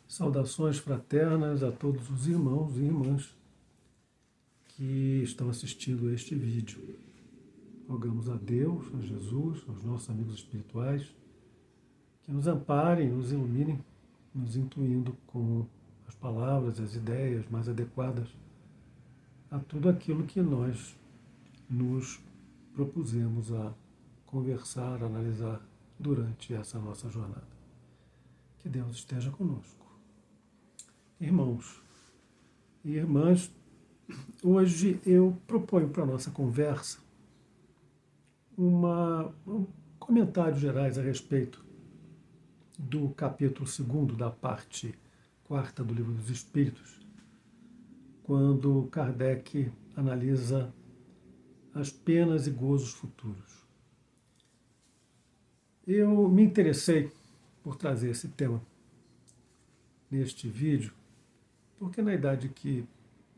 Saudações fraternas a todos os irmãos e irmãs que estão assistindo a este vídeo. Rogamos a Deus, a Jesus, aos nossos amigos espirituais, que nos amparem, nos iluminem, nos intuindo com as palavras, as ideias mais adequadas a tudo aquilo que nós nos propusemos a conversar, analisar durante essa nossa jornada. Que Deus esteja conosco. Irmãos e irmãs, hoje eu proponho para a nossa conversa comentários gerais a respeito do capítulo 2 da parte 4ª do Livro dos Espíritos, quando Kardec analisa as penas e gozos futuros. Eu me interessei por trazer esse tema neste vídeo, porque na idade que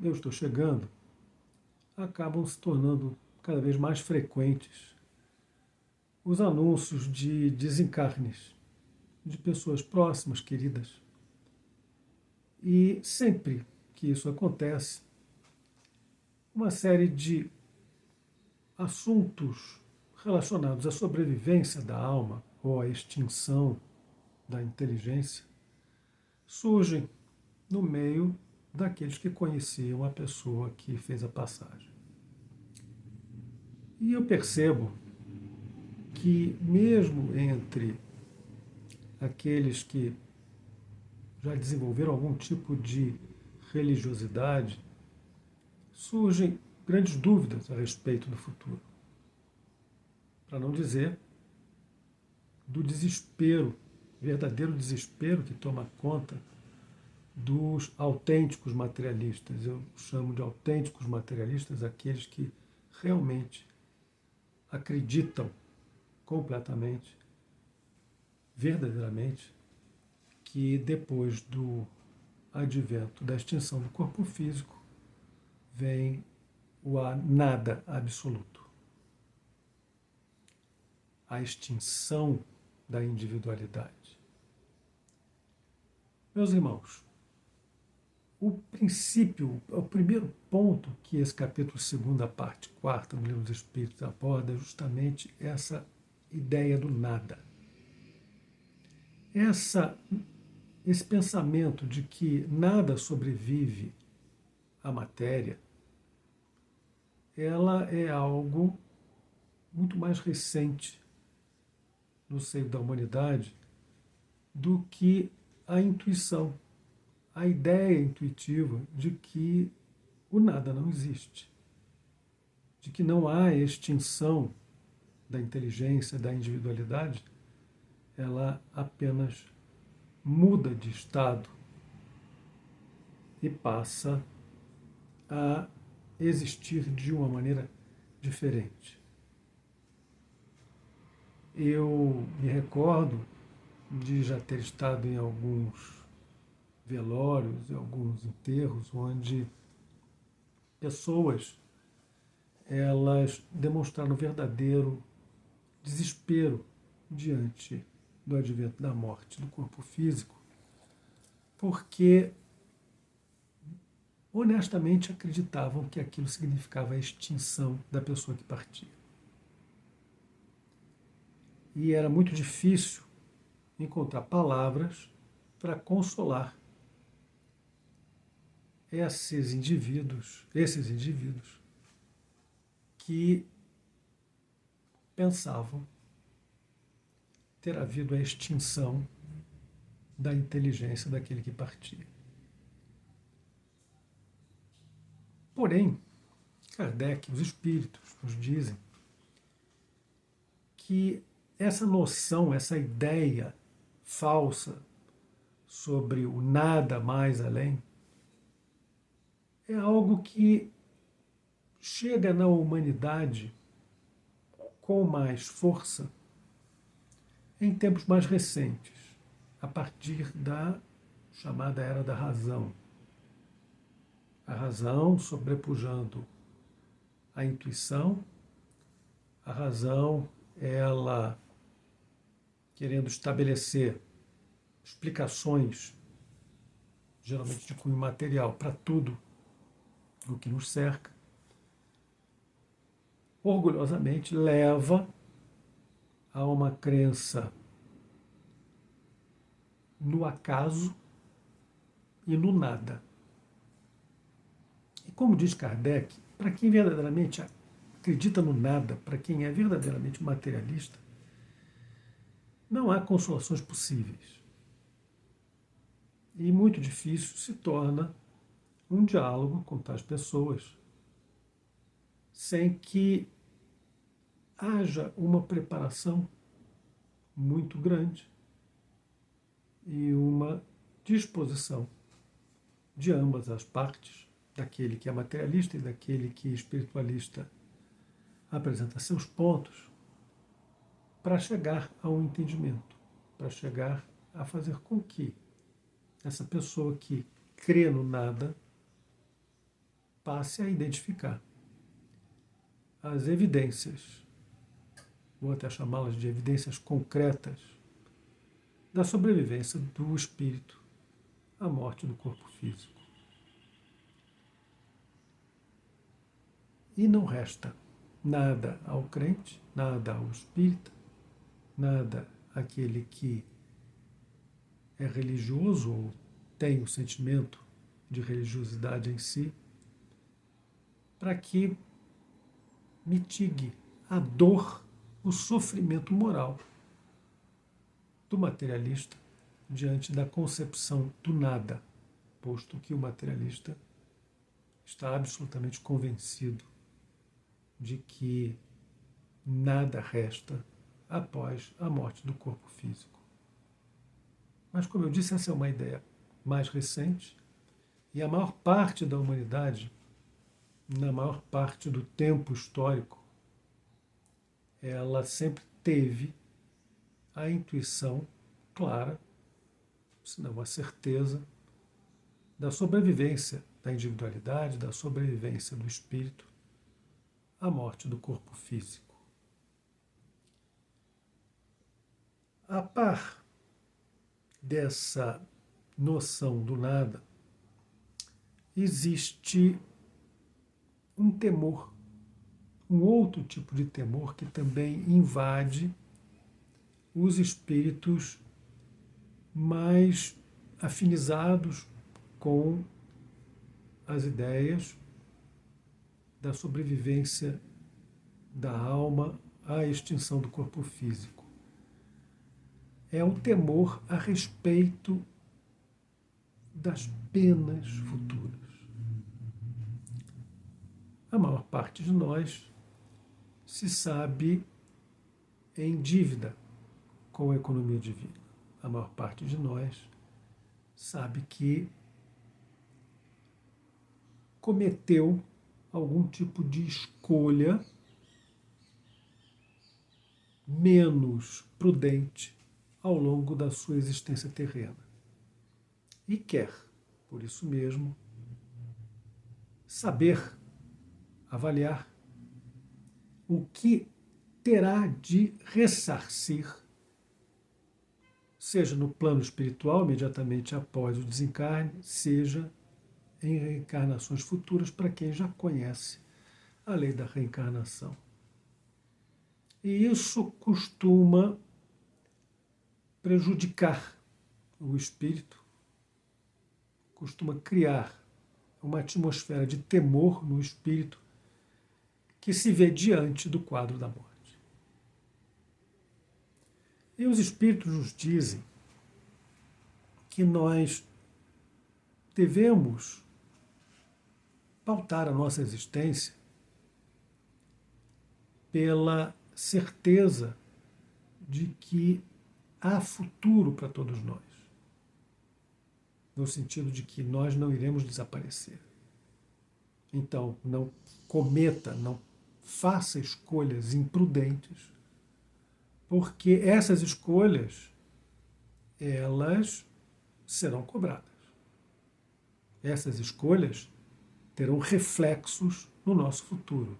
eu estou chegando, acabam se tornando cada vez mais frequentes os anúncios de desencarnes de pessoas próximas, queridas. E sempre que isso acontece, uma série de assuntos relacionados à sobrevivência da alma ou à extinção da inteligência surgem no meio daqueles que conheciam a pessoa que fez a passagem. E eu percebo que mesmo entre aqueles que já desenvolveram algum tipo de religiosidade, surgem grandes dúvidas a respeito do futuro. Para não dizer do desespero, verdadeiro desespero que toma conta dos autênticos materialistas. Eu chamo de autênticos materialistas aqueles que realmente acreditam completamente, verdadeiramente, que depois do advento da extinção do corpo físico vem o nada absoluto. A extinção da individualidade. Meus irmãos, o princípio, o primeiro ponto que esse capítulo 2, a parte 4ª do Livro dos Espíritos aborda é justamente essa ideia do nada. Esse pensamento de que nada sobrevive à matéria, ela é algo muito mais recente no seio da humanidade do que a intuição, a ideia intuitiva de que o nada não existe, de que não há extinção da inteligência, da individualidade, ela apenas muda de estado e passa a existir de uma maneira diferente. Eu me recordo de já ter estado em alguns velórios, em alguns enterros, onde pessoas elas demonstraram verdadeiro desespero diante do advento da morte do corpo físico, porque honestamente acreditavam que aquilo significava a extinção da pessoa que partia. E era muito difícil encontrar palavras para consolar esses indivíduos que pensavam ter havido a extinção da inteligência daquele que partia. Porém, Kardec, os espíritos, nos dizem que essa noção, essa ideia falsa sobre o nada mais além, é algo que chega na humanidade com mais força em tempos mais recentes, a partir da chamada Era da Razão. A razão sobrepujando a intuição, a razão, ela querendo estabelecer explicações geralmente de cunho material, para tudo o que nos cerca, orgulhosamente leva a uma crença no acaso e no nada. E como diz Kardec, para quem verdadeiramente acredita no nada, para quem é verdadeiramente materialista, não há consolações possíveis. E muito difícil se torna um diálogo com tais pessoas sem que haja uma preparação muito grande e uma disposição de ambas as partes, daquele que é materialista e daquele que é espiritualista, apresenta seus pontos para chegar a um entendimento, para chegar a fazer com que essa pessoa que crê no nada passe a identificar as evidências, vou até chamá-las de evidências concretas, da sobrevivência do espírito à morte do corpo físico. E não resta nada ao crente, nada ao espírita, nada àquele que é religioso ou tem o sentimento de religiosidade em si, para que mitigue a dor, o sofrimento moral do materialista diante da concepção do nada, posto que o materialista está absolutamente convencido de que nada resta após a morte do corpo físico. Mas, como eu disse, essa é uma ideia mais recente e a maior parte da humanidade, na maior parte do tempo histórico, ela sempre teve a intuição clara, se não a certeza, da sobrevivência da individualidade, da sobrevivência do espírito à morte do corpo físico. A par dessa noção do nada, existe um temor, um outro tipo de temor que também invade os espíritos mais afinizados com as ideias da sobrevivência da alma à extinção do corpo físico. É o temor a respeito das penas futuras. A maior parte de nós se sabe em dívida com a economia divina. A maior parte de nós sabe que cometeu algum tipo de escolha menos prudente ao longo da sua existência terrena. E quer, por isso mesmo, saber avaliar o que terá de ressarcir, seja no plano espiritual, imediatamente após o desencarne, seja em reencarnações futuras, para quem já conhece a lei da reencarnação. E isso costuma prejudicar o espírito, costuma criar uma atmosfera de temor no espírito que se vê diante do quadro da morte. E os espíritos nos dizem que nós devemos pautar a nossa existência pela certeza de que há futuro para todos nós, no sentido de que nós não iremos desaparecer. Então, não cometa, não faça escolhas imprudentes, porque essas escolhas, elas serão cobradas. Essas escolhas terão reflexos no nosso futuro,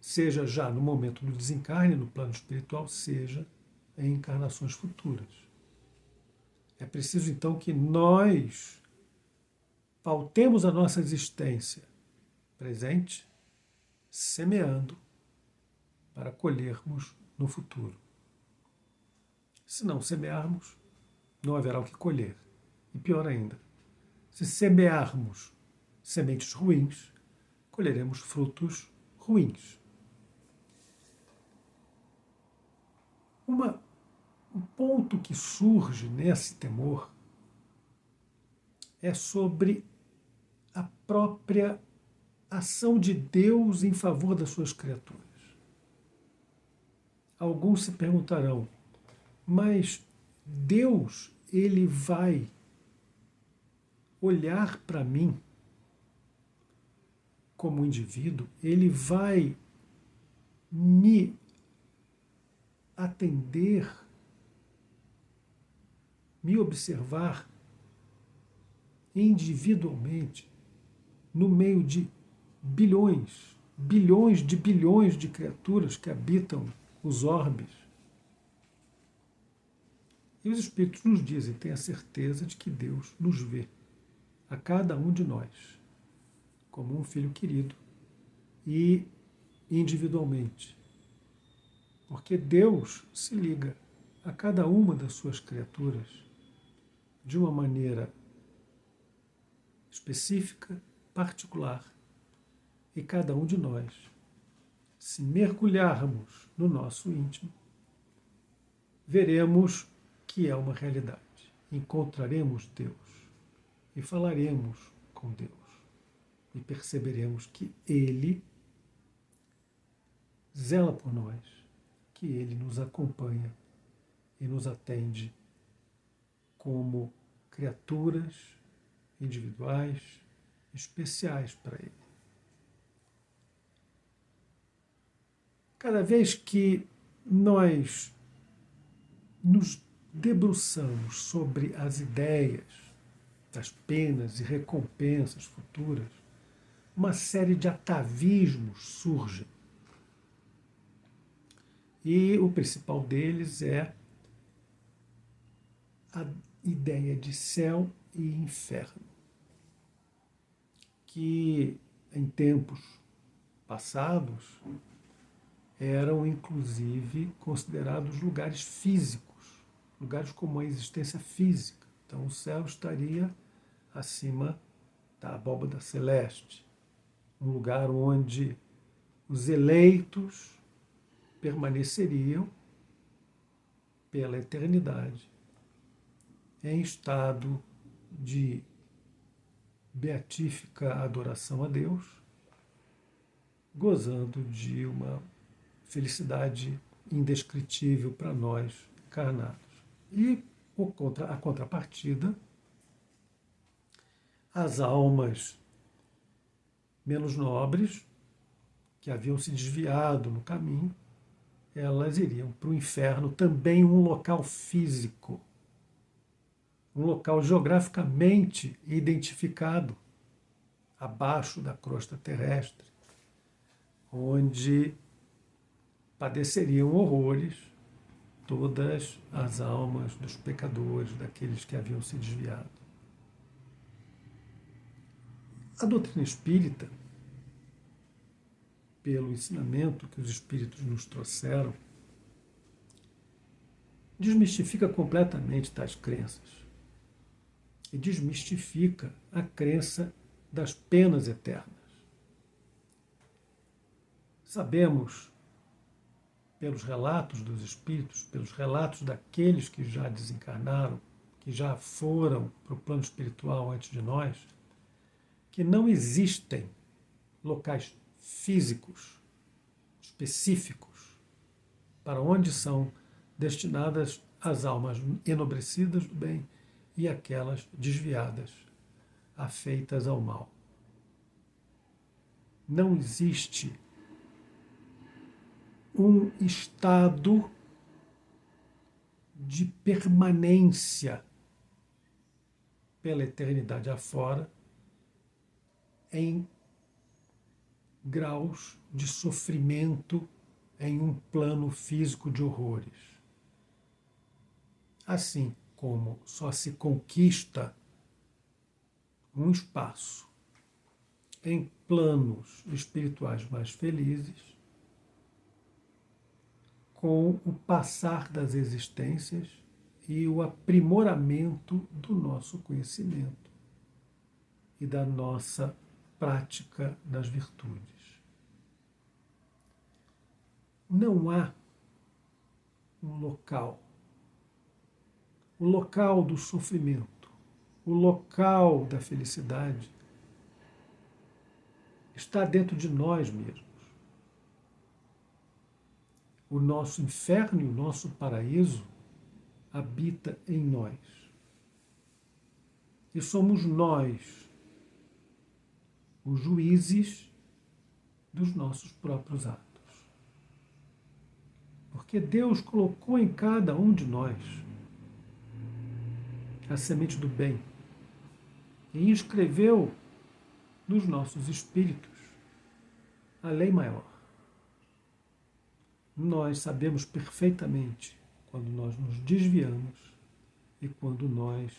seja já no momento do desencarne, no plano espiritual, seja em encarnações futuras. É preciso, então, que nós pautemos a nossa existência presente, semeando para colhermos no futuro. Se não semearmos, não haverá o que colher. E pior ainda, se semearmos sementes ruins, colheremos frutos ruins. Um ponto que surge nesse temor é sobre a própria ação de Deus em favor das suas criaturas. Alguns se perguntarão, mas Deus, ele vai olhar para mim como indivíduo, ele vai me atender, me observar individualmente no meio de bilhões de criaturas que habitam os orbes. E os Espíritos nos dizem, tenha certeza de que Deus nos vê, a cada um de nós, como um filho querido e individualmente. Porque Deus se liga a cada uma das suas criaturas de uma maneira específica, particular. E cada um de nós, se mergulharmos no nosso íntimo, veremos que é uma realidade. Encontraremos Deus e falaremos com Deus e perceberemos que Ele zela por nós, que Ele nos acompanha e nos atende como criaturas individuais, especiais para Ele. Cada vez que nós nos debruçamos sobre as ideias das penas e recompensas futuras, uma série de atavismos surgem. E o principal deles é a ideia de céu e inferno, que em tempos passados eram inclusive considerados lugares físicos, lugares com uma existência física. Então o céu estaria acima da abóbada celeste, um lugar onde os eleitos permaneceriam pela eternidade em estado de beatífica adoração a Deus, gozando de uma felicidade indescritível para nós encarnados. E a contrapartida, as almas menos nobres, que haviam se desviado no caminho, elas iriam para o inferno, também um local físico, um local geograficamente identificado, abaixo da crosta terrestre, onde padeceriam horrores todas as almas dos pecadores, daqueles que haviam se desviado. A doutrina espírita, pelo ensinamento que os espíritos nos trouxeram, desmistifica completamente tais crenças e desmistifica a crença das penas eternas. Sabemos, pelos relatos dos espíritos, pelos relatos daqueles que já desencarnaram, que já foram para o plano espiritual antes de nós, que não existem locais físicos específicos para onde são destinadas as almas enobrecidas do bem e aquelas desviadas, afeitas ao mal. Não existe um estado de permanência pela eternidade afora em graus de sofrimento em um plano físico de horrores. Assim como só se conquista um espaço em planos espirituais mais felizes, com o passar das existências e o aprimoramento do nosso conhecimento e da nossa prática das virtudes. Não há um local, o local do sofrimento, o local da felicidade está dentro de nós mesmos. O nosso inferno e o nosso paraíso habita em nós. E somos nós os juízes dos nossos próprios atos. Porque Deus colocou em cada um de nós a semente do bem e inscreveu nos nossos espíritos a lei maior. Nós sabemos perfeitamente quando nós nos desviamos e quando nós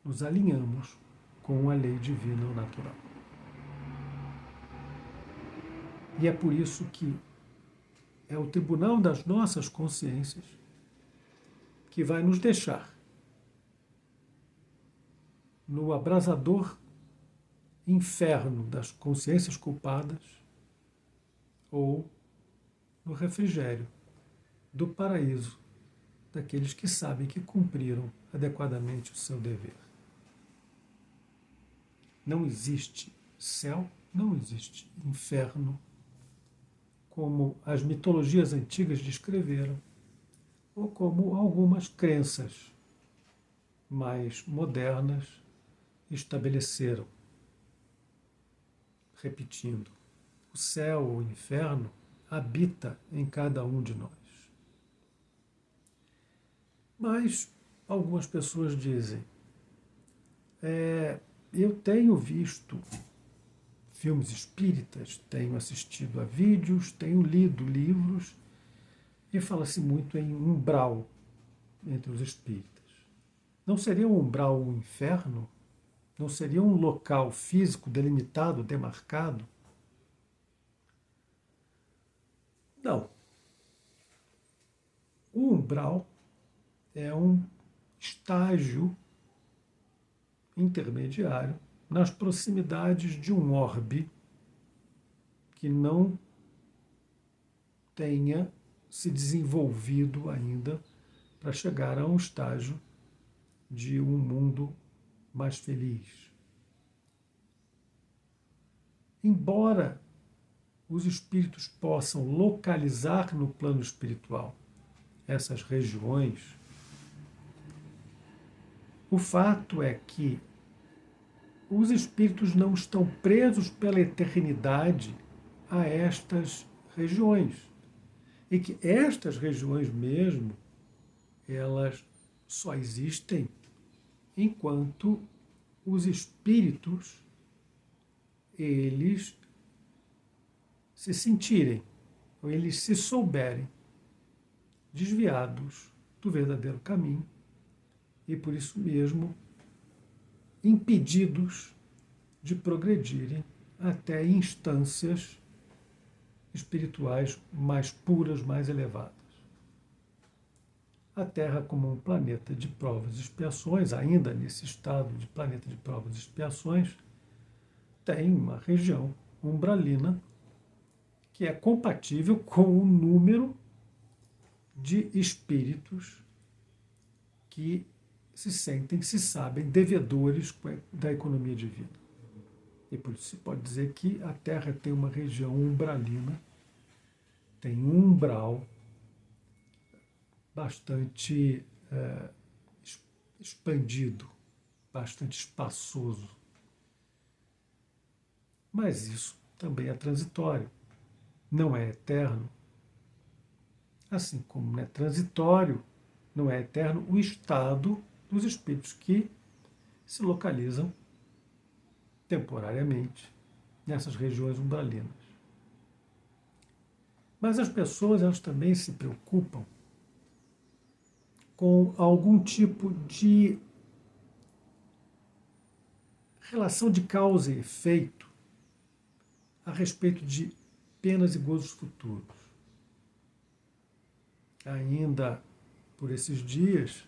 nos alinhamos com a lei divina ou natural. E é por isso que é o tribunal das nossas consciências que vai nos deixar no abrasador inferno das consciências culpadas ou no refrigério do paraíso daqueles que sabem que cumpriram adequadamente o seu dever. Não existe céu, não existe inferno, como as mitologias antigas descreveram, ou como algumas crenças mais modernas estabeleceram. Repetindo, o céu ou o inferno habita em cada um de nós. Mas algumas pessoas dizem, eu tenho visto filmes espíritas, tenho assistido a vídeos, tenho lido livros, e fala-se muito em umbral entre os espíritas. Não seria um umbral um inferno? Não seria um local físico delimitado, demarcado? Não. O umbral é um estágio intermediário nas proximidades de um orbe que não tenha se desenvolvido ainda para chegar a um estágio de um mundo mais feliz. Embora os espíritos possam localizar no plano espiritual essas regiões, o fato é que os espíritos não estão presos pela eternidade a estas regiões. E que estas regiões mesmo, elas só existem enquanto os espíritos, eles se sentirem, ou eles se souberem desviados do verdadeiro caminho e, por isso mesmo, impedidos de progredirem até instâncias espirituais mais puras, mais elevadas. A Terra, como um planeta de provas e expiações, ainda nesse estado de planeta de provas e expiações, tem uma região umbralina que é compatível com o número de espíritos que se sentem, se sabem devedores da economia divina. E por isso se pode dizer que a Terra tem uma região umbralina, tem um umbral bastante expandido, bastante espaçoso. Mas isso também é transitório, não é eterno. Assim como não é transitório, não é eterno o estado dos espíritos que se localizam temporariamente nessas regiões umbralinas. Mas as pessoas, elas também se preocupam com algum tipo de relação de causa e efeito a respeito de penas e gozos futuros. Ainda por esses dias,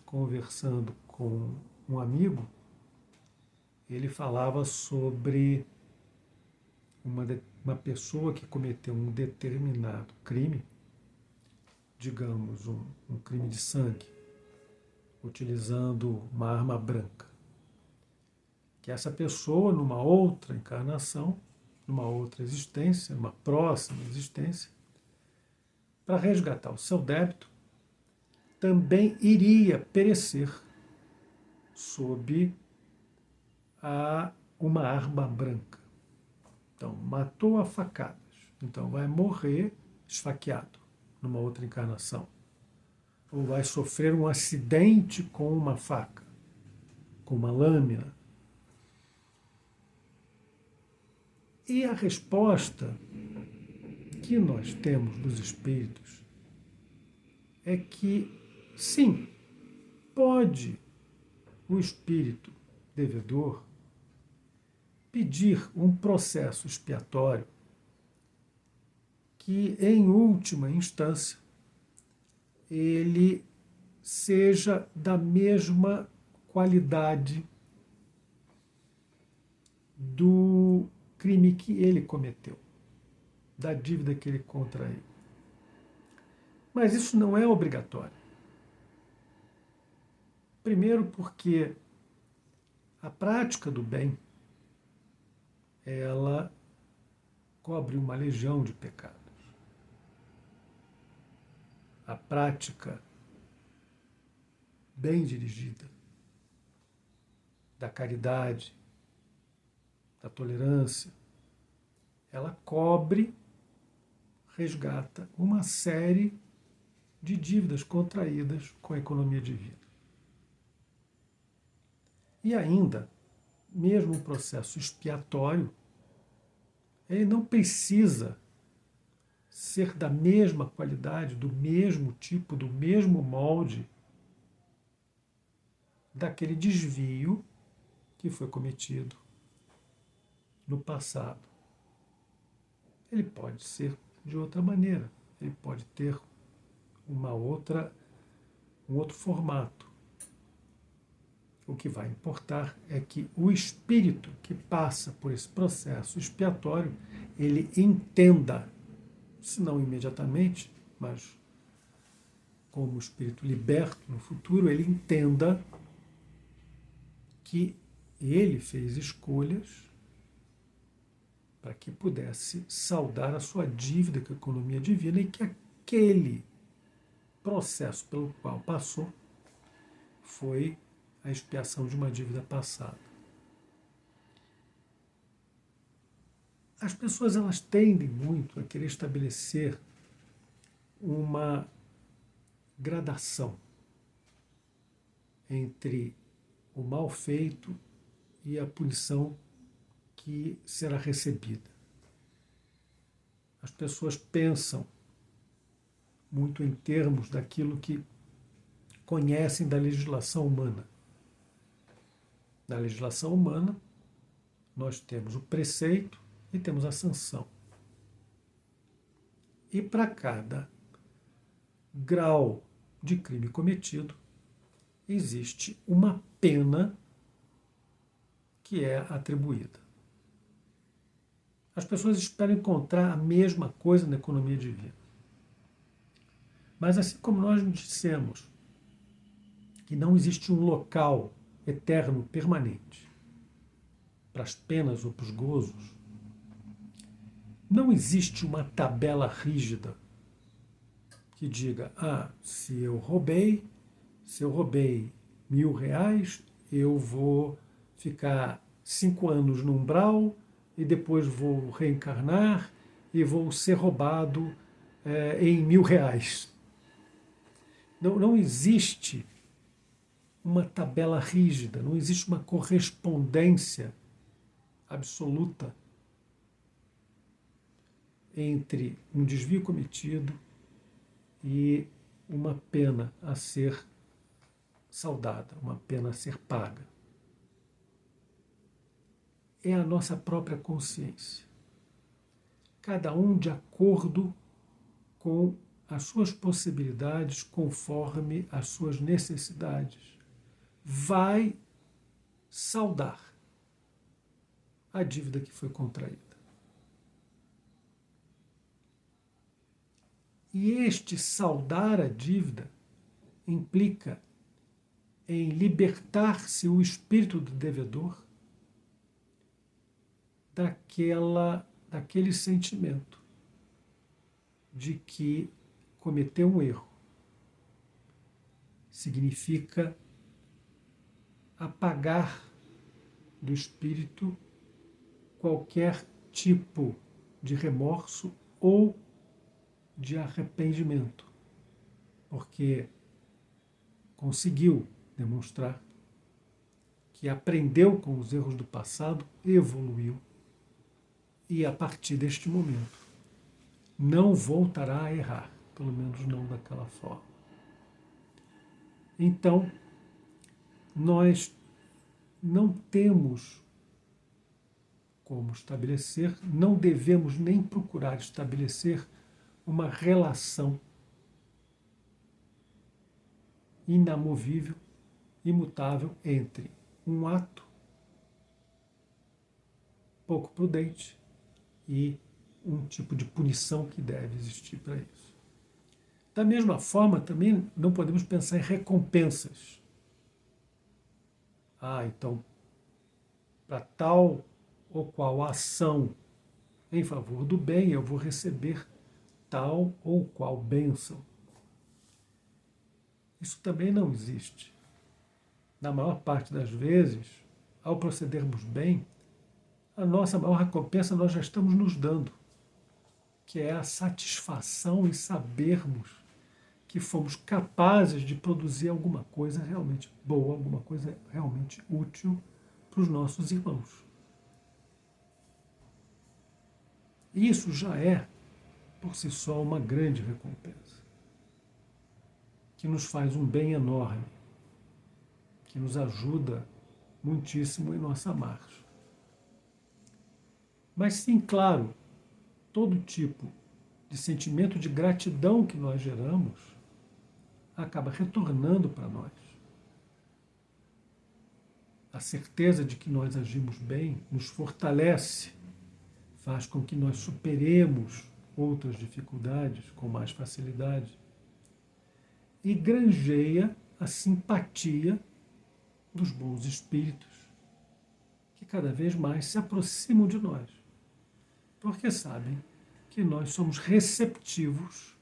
conversando com um amigo, ele falava sobre uma pessoa que cometeu um determinado crime, digamos, um crime de sangue, utilizando uma arma branca. Que essa pessoa, numa outra encarnação, numa outra existência, numa próxima existência, para resgatar o seu débito, também iria perecer sob uma arma branca. Então, matou a facadas. Então, vai morrer esfaqueado numa outra encarnação. Ou vai sofrer um acidente com uma faca, com uma lâmina. E a resposta que nós temos dos espíritos é que, sim, pode o espírito devedor pedir um processo expiatório que, em última instância, ele seja da mesma qualidade do crime que ele cometeu, da dívida que ele contraiu. Mas isso não é obrigatório. Primeiro porque a prática do bem, ela cobre uma legião de pecados. A prática bem dirigida da caridade, da tolerância, ela cobre, resgata uma série de dívidas contraídas com a economia divina. E ainda, mesmo o processo expiatório, ele não precisa ser da mesma qualidade, do mesmo tipo, do mesmo molde daquele desvio que foi cometido no passado. Ele pode ser de outra maneira, ele pode ter um outro formato. O que vai importar é que o espírito que passa por esse processo expiatório, ele entenda, se não imediatamente, mas como o espírito liberto no futuro, ele entenda que ele fez escolhas para que pudesse saldar a sua dívida com a economia divina e que aquele processo pelo qual passou foi a expiação de uma dívida passada. As pessoas, elas tendem muito a querer estabelecer uma gradação entre o mal feito e a punição que será recebida. As pessoas pensam muito em termos daquilo que conhecem da legislação humana. Na legislação humana, nós temos o preceito e temos a sanção. E para cada grau de crime cometido, existe uma pena que é atribuída. As pessoas esperam encontrar a mesma coisa na economia divina. Mas assim como nós dissemos que não existe um local eterno, permanente, para as penas ou para os gozos, não existe uma tabela rígida que diga, se eu roubei R$ 1.000, eu vou ficar 5 anos no umbral e depois vou reencarnar e vou ser roubado em R$ 1.000. Não existe uma tabela rígida, não existe uma correspondência absoluta entre um desvio cometido e uma pena a ser saldada, uma pena a ser paga. é a nossa própria consciência. Cada um de acordo com as suas possibilidades, conforme as suas necessidades, vai saldar a dívida que foi contraída. E este saldar a dívida implica em libertar-se o espírito do devedor daquele sentimento de que cometeu um erro. Significa apagar do espírito qualquer tipo de remorso ou de arrependimento, porque conseguiu demonstrar que aprendeu com os erros do passado, evoluiu e a partir deste momento não voltará a errar, pelo menos não daquela forma. Então, nós não temos como estabelecer, não devemos nem procurar estabelecer uma relação inamovível, imutável entre um ato pouco prudente e um tipo de punição que deve existir para isso. Da mesma forma, também não podemos pensar em recompensas. Então, para tal ou qual ação em favor do bem, eu vou receber tal ou qual bênção. Isso também não existe. Na maior parte das vezes, ao procedermos bem, a nossa maior recompensa nós já estamos nos dando, que é a satisfação em sabermos que fomos capazes de produzir alguma coisa realmente boa, alguma coisa realmente útil para os nossos irmãos. Isso já é, por si só, uma grande recompensa, que nos faz um bem enorme, que nos ajuda muitíssimo em nossa marcha. Mas sim, claro, todo tipo de sentimento de gratidão que nós geramos acaba retornando para nós. A certeza de que nós agimos bem nos fortalece, faz com que nós superemos outras dificuldades com mais facilidade e granjeia a simpatia dos bons espíritos que cada vez mais se aproximam de nós, porque sabem que nós somos receptivos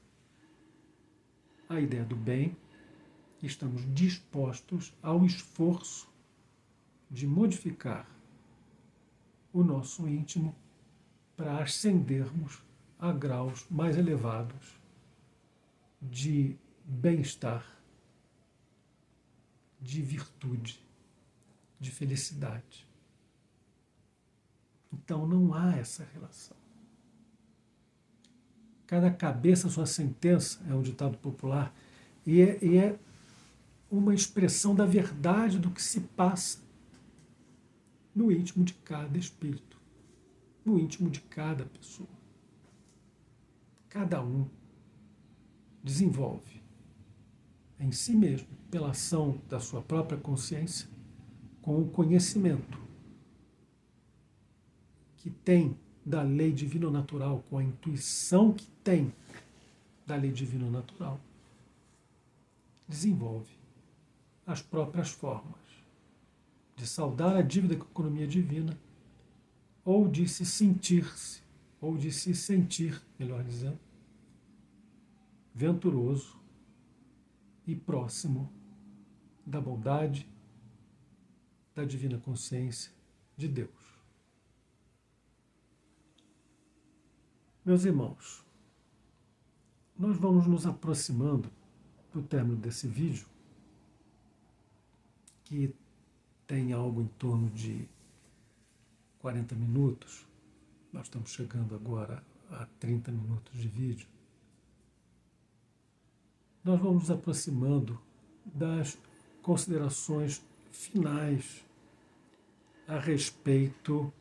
à ideia do bem e estamos dispostos ao esforço de modificar o nosso íntimo para ascendermos a graus mais elevados de bem-estar, de virtude, de felicidade. Então não há essa relação. Cada cabeça sua sentença, é um ditado popular, e é uma expressão da verdade do que se passa no íntimo de cada espírito, no íntimo de cada pessoa. Cada um desenvolve em si mesmo, pela ação da sua própria consciência, com o conhecimento que tem da lei divino-natural, com a intuição que tem da lei divino-natural, desenvolve as próprias formas de saldar a dívida com a economia divina, ou de se sentir-se, ou de se sentir, melhor dizendo, venturoso e próximo da bondade, da divina consciência de Deus. Meus irmãos, nós vamos nos aproximando do término desse vídeo, que tem algo em torno de 40 minutos. Nós estamos chegando agora a 30 minutos de vídeo. Nós vamos nos aproximando das considerações finais a respeito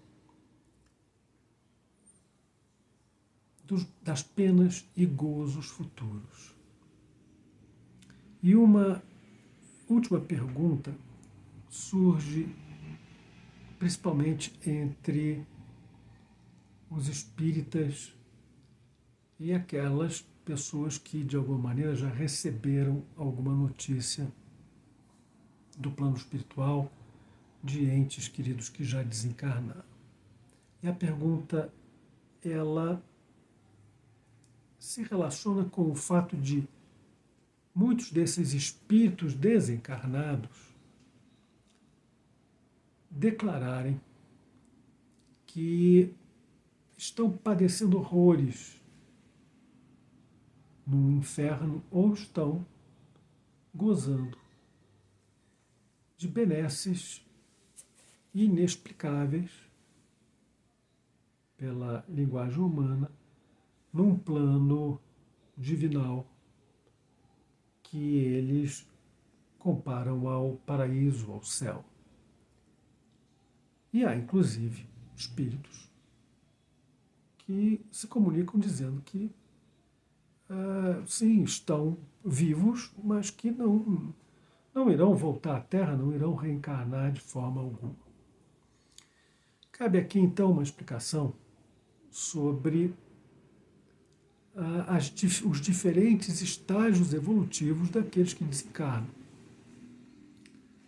das penas e gozos futuros. E uma última pergunta surge principalmente entre os espíritas e aquelas pessoas que, de alguma maneira, já receberam alguma notícia do plano espiritual de entes queridos que já desencarnaram. E a pergunta, ela se relaciona com o fato de muitos desses espíritos desencarnados declararem que estão padecendo horrores no inferno ou estão gozando de benesses inexplicáveis pela linguagem humana num plano divinal que eles comparam ao paraíso, ao céu. E há, inclusive, espíritos que se comunicam dizendo que, sim, estão vivos, mas que não irão voltar à Terra, não irão reencarnar de forma alguma. Cabe aqui, então, uma explicação sobre os diferentes estágios evolutivos daqueles que desencarnam.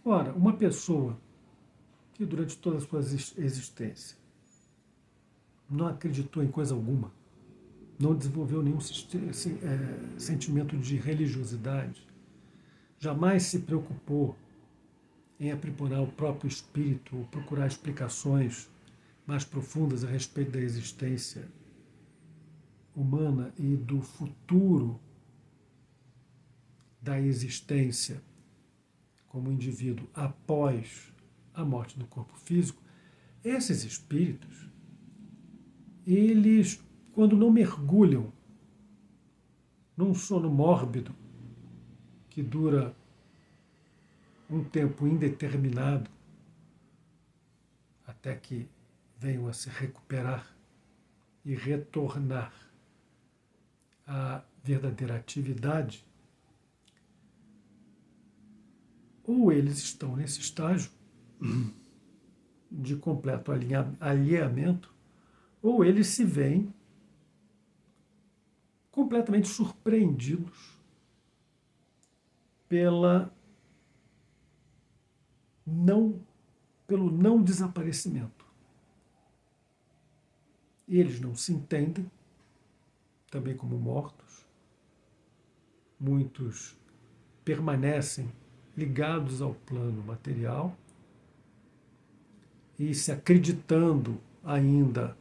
Ora, uma pessoa que durante toda a sua existência não acreditou em coisa alguma, não desenvolveu nenhum sentimento de religiosidade, jamais se preocupou em aprimorar o próprio espírito ou procurar explicações mais profundas a respeito da existência humana e do futuro da existência como indivíduo após a morte do corpo físico, esses espíritos, eles, quando não mergulham num sono mórbido que dura um tempo indeterminado até que venham a se recuperar e retornar à verdadeira atividade, ou eles estão nesse estágio de completo alheamento, ou eles se veem completamente surpreendidos pelo não desaparecimento. Eles não se entendem, também como mortos. Muitos permanecem ligados ao plano material e se acreditando ainda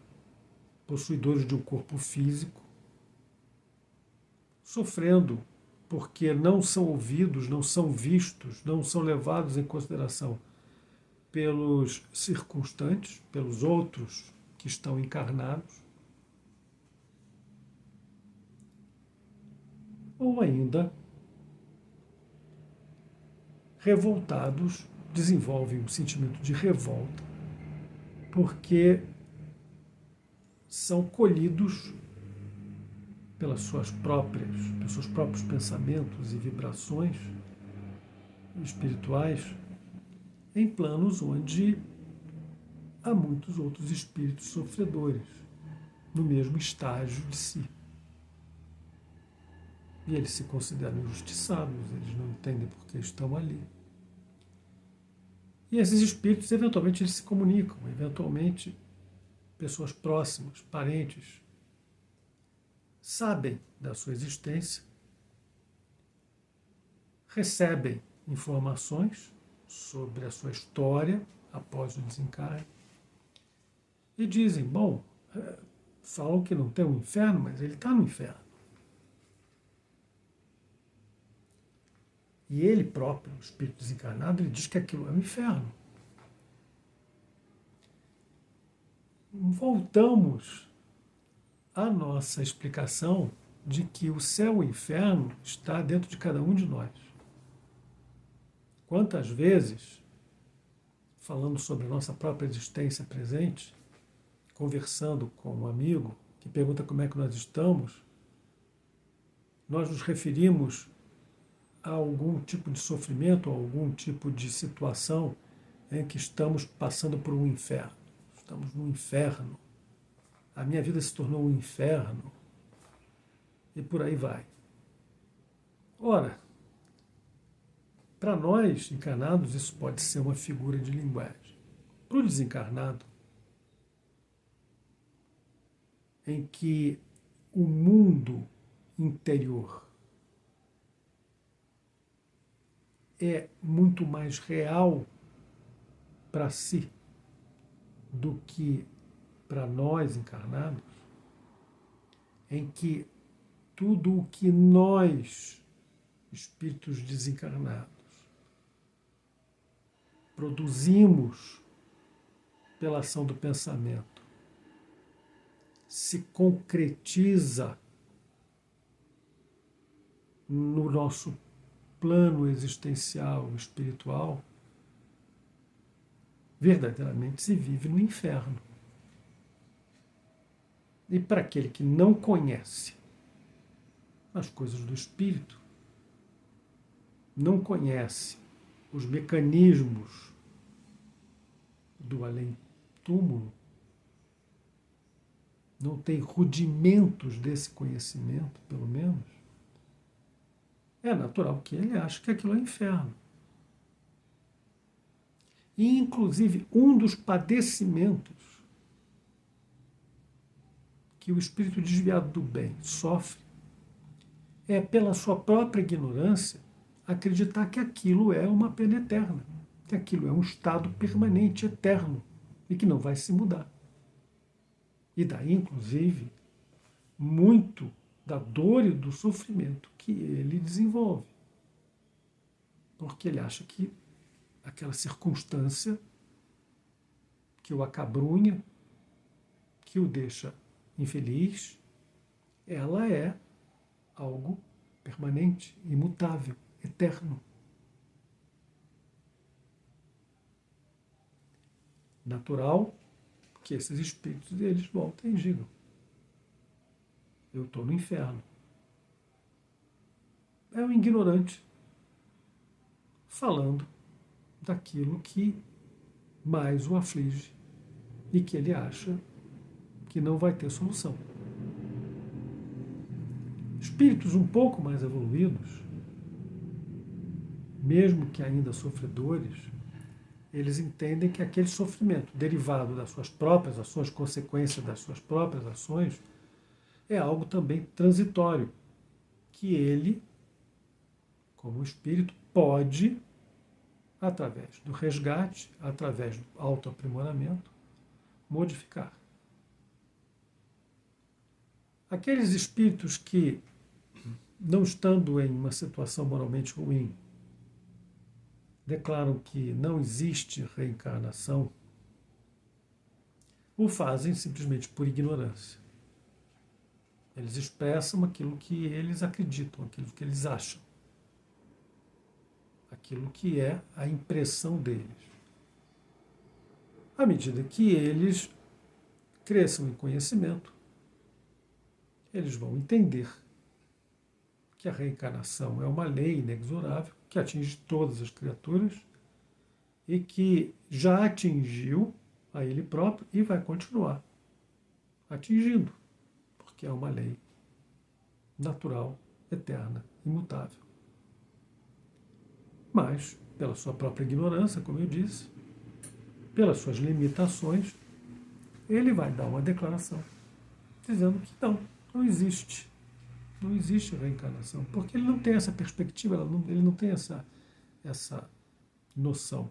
possuidores de um corpo físico, sofrendo porque não são ouvidos, não são vistos, não são levados em consideração pelos circunstantes, pelos outros que estão encarnados, ou ainda revoltados, desenvolvem um sentimento de revolta, porque são colhidos pelos seus próprios pensamentos e vibrações espirituais em planos onde há muitos outros espíritos sofredores no mesmo estágio de si. E eles se consideram injustiçados, eles não entendem por que estão ali. E esses espíritos, eventualmente, eles se comunicam, eventualmente, pessoas próximas, parentes, sabem da sua existência, recebem informações sobre a sua história após o desencarne e dizem, bom, falam que não tem um inferno, mas ele está no inferno. E ele próprio, o espírito desencarnado, ele diz que aquilo é um inferno. Voltamos à nossa explicação de que o céu e o inferno está dentro de cada um de nós. Quantas vezes, falando sobre a nossa própria existência presente, conversando com um amigo que pergunta como é que nós estamos, nós nos referimos a algum tipo de sofrimento, a algum tipo de situação em que estamos passando por um inferno. Estamos no inferno. A minha vida se tornou um inferno. E por aí vai. Ora, para nós encarnados, isso pode ser uma figura de linguagem. Para o desencarnado, em que o mundo interior é muito mais real para si do que para nós encarnados, em que tudo o que nós, espíritos desencarnados, produzimos pela ação do pensamento, se concretiza no nosso plano existencial, espiritual, verdadeiramente se vive no inferno. E para aquele que não conhece as coisas do espírito, não conhece os mecanismos do além-túmulo, não tem rudimentos desse conhecimento, pelo menos, é natural que ele ache que aquilo é inferno. E, inclusive, um dos padecimentos que o espírito desviado do bem sofre é, pela sua própria ignorância, acreditar que aquilo é uma pena eterna, que aquilo é um estado permanente, eterno, e que não vai se mudar. E daí, inclusive, muito da dor e do sofrimento que ele desenvolve. Porque ele acha que aquela circunstância que o acabrunha, que o deixa infeliz, ela é algo permanente, imutável, eterno. Natural que esses espíritos eles voltem e digam: eu estou no inferno. É um ignorante falando daquilo que mais o aflige e que ele acha que não vai ter solução. Espíritos um pouco mais evoluídos, mesmo que ainda sofredores, eles entendem que aquele sofrimento derivado das suas próprias ações, consequência das suas próprias ações, é algo também transitório, que ele, como espírito, pode, através do resgate, através do autoaprimoramento, modificar. Aqueles espíritos que, não estando em uma situação moralmente ruim, declaram que não existe reencarnação, o fazem simplesmente por ignorância. Eles expressam aquilo que eles acreditam, aquilo que eles acham, aquilo que é a impressão deles. À medida que eles cresçam em conhecimento, eles vão entender que a reencarnação é uma lei inexorável que atinge todas as criaturas e que já atingiu a ele próprio e vai continuar atingindo, porque é uma lei natural, eterna, imutável. Mas, pela sua própria ignorância, como eu disse, pelas suas limitações, ele vai dar uma declaração dizendo que não existe. Não existe reencarnação, porque ele não tem essa perspectiva, ele não tem essa noção,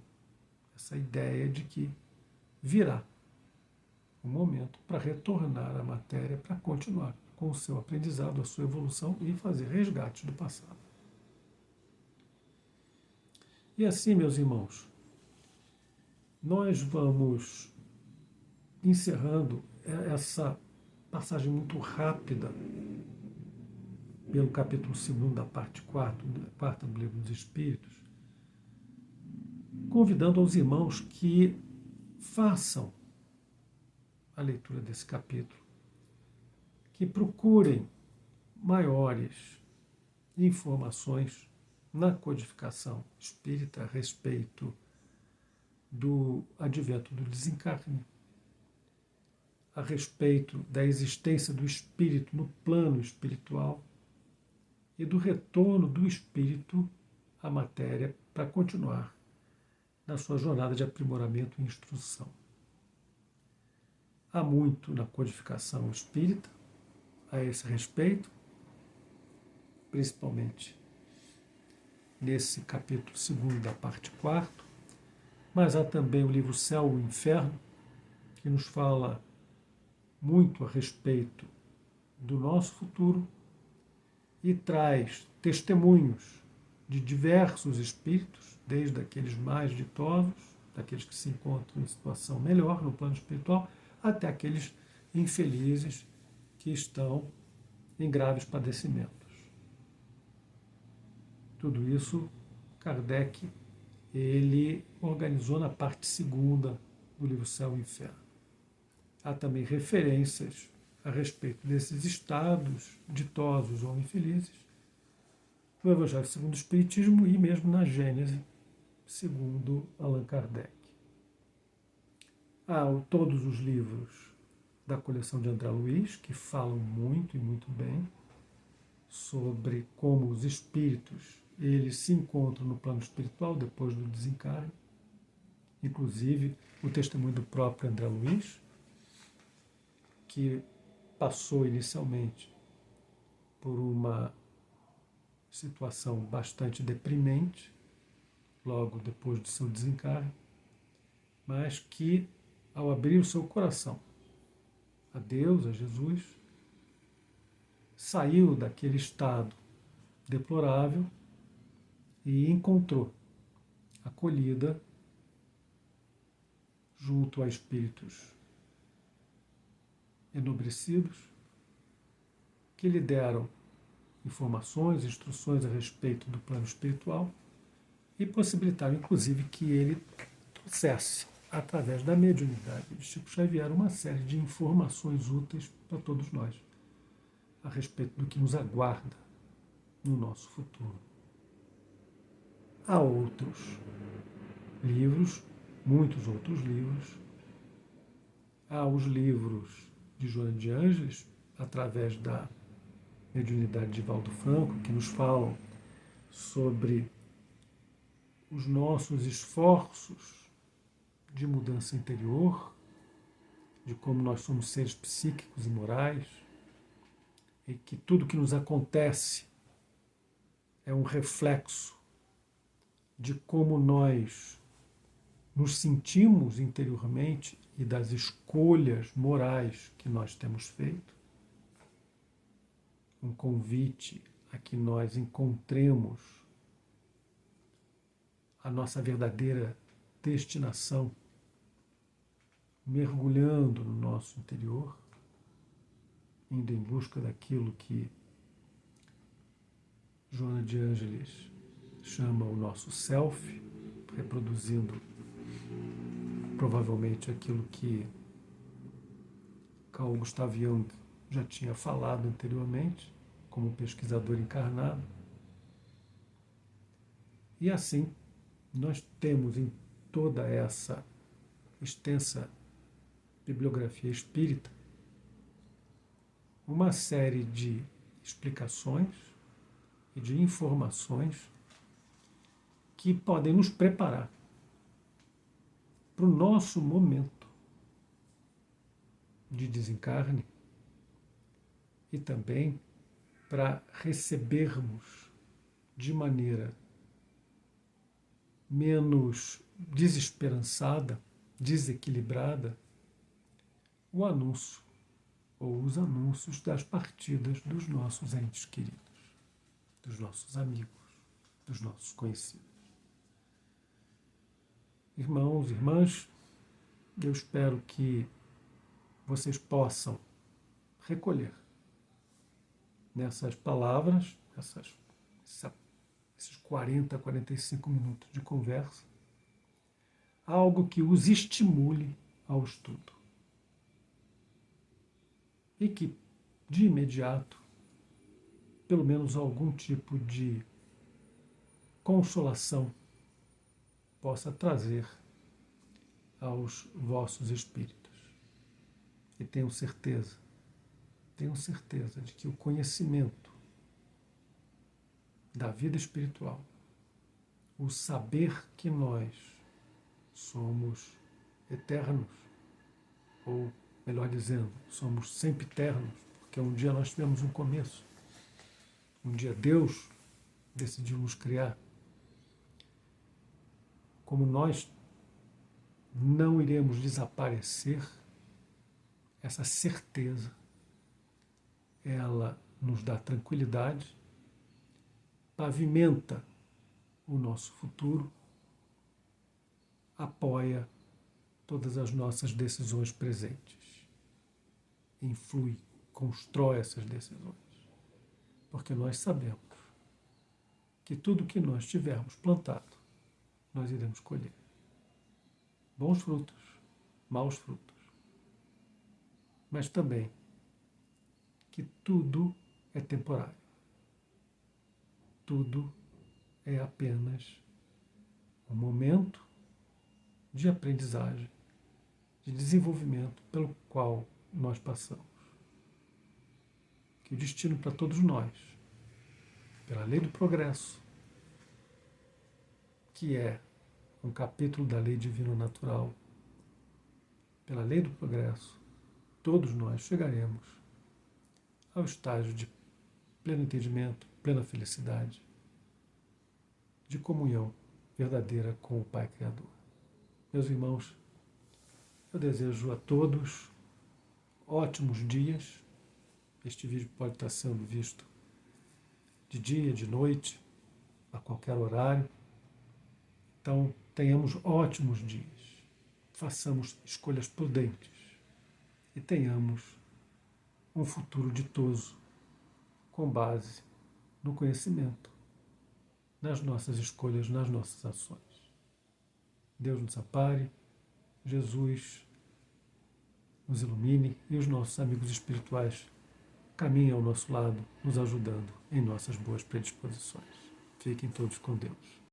essa ideia de que virá um momento para retornar à matéria, para continuar com o seu aprendizado, a sua evolução e fazer resgate do passado. E assim, meus irmãos, nós vamos encerrando essa passagem muito rápida pelo capítulo 2 da parte 4 do Livro dos Espíritos, convidando aos irmãos que façam a leitura desse capítulo, que procurem maiores informações na codificação espírita a respeito do advento do desencarne, a respeito da existência do espírito no plano espiritual e do retorno do espírito à matéria para continuar na sua jornada de aprimoramento e instrução. Há muito na codificação espírita a esse respeito, principalmente nesse capítulo 2 da parte 4, mas há também o livro Céu e Inferno, que nos fala muito a respeito do nosso futuro e traz testemunhos de diversos espíritos, desde aqueles mais ditosos, daqueles que se encontram em situação melhor no plano espiritual, até aqueles infelizes que estão em graves padecimentos. Tudo isso Kardec ele organizou na parte 2 do livro Céu e Inferno. Há também referências a respeito desses estados ditosos ou infelizes no Evangelho segundo o Espiritismo e mesmo na Gênese segundo Allan Kardec. Há todos os livros da coleção de André Luiz, que falam muito e muito bem sobre como os espíritos eles se encontram no plano espiritual depois do desencarne, inclusive o testemunho do próprio André Luiz, que passou inicialmente por uma situação bastante deprimente, logo depois do seu desencarne, mas que, ao abrir o seu coração a Deus, a Jesus, saiu daquele estado deplorável e encontrou acolhida junto a espíritos enobrecidos que lhe deram informações, instruções a respeito do plano espiritual e possibilitaram, inclusive, que ele trouxesse, através da mediunidade de Chico Xavier, uma série de informações úteis para todos nós a respeito do que nos aguarda no nosso futuro. Há outros livros, muitos outros livros. Há os livros de Joana de Ângeles, através da mediunidade de Valdo Franco, que nos falam sobre os nossos esforços de mudança interior, de como nós somos seres psíquicos e morais, e que tudo que nos acontece é um reflexo de como nós nos sentimos interiormente e das escolhas morais que nós temos feito. Um convite a que nós encontremos a nossa verdadeira destinação, mergulhando no nosso interior, indo em busca daquilo que Joana de Ângeles chama o nosso self, reproduzindo provavelmente aquilo que Carl Gustav Jung já tinha falado anteriormente, como pesquisador encarnado. E assim, nós temos em toda essa extensa bibliografia espírita uma série de explicações e de informações que podem nos preparar para o nosso momento de desencarne e também para recebermos de maneira menos desesperançada, desequilibrada, o anúncio ou os anúncios das partidas dos nossos entes queridos, dos nossos amigos, dos nossos conhecidos. Irmãos, irmãs, eu espero que vocês possam recolher nessas palavras, esses 40, 45 minutos de conversa, algo que os estimule ao estudo. E que, de imediato, pelo menos algum tipo de consolação possa trazer aos vossos espíritos. E tenham certeza de que o conhecimento da vida espiritual, o saber que nós somos eternos, ou melhor dizendo, somos sempre eternos, porque um dia nós tivemos um começo, um dia Deus decidiu nos criar. Como nós não iremos desaparecer, essa certeza, ela nos dá tranquilidade, pavimenta o nosso futuro, apoia todas as nossas decisões presentes, influi, constrói essas decisões, porque nós sabemos que tudo que nós tivermos plantado, nós iremos colher. Bons frutos, maus frutos, mas também que tudo é temporário. Tudo é apenas um momento de aprendizagem, de desenvolvimento pelo qual nós passamos. Que o destino para todos nós, pela lei do progresso, que é um capítulo da lei divina natural, pela lei do progresso, todos nós chegaremos ao estágio de pleno entendimento, plena felicidade, de comunhão verdadeira com o Pai Criador. Meus irmãos, eu desejo a todos ótimos dias. Este vídeo pode estar sendo visto de dia, de noite, a qualquer horário. Então, tenhamos ótimos dias. Façamos escolhas prudentes e tenhamos um futuro ditoso com base no conhecimento, nas nossas escolhas, nas nossas ações. Deus nos ampare, Jesus nos ilumine e os nossos amigos espirituais caminhem ao nosso lado, nos ajudando em nossas boas predisposições. Fiquem todos com Deus.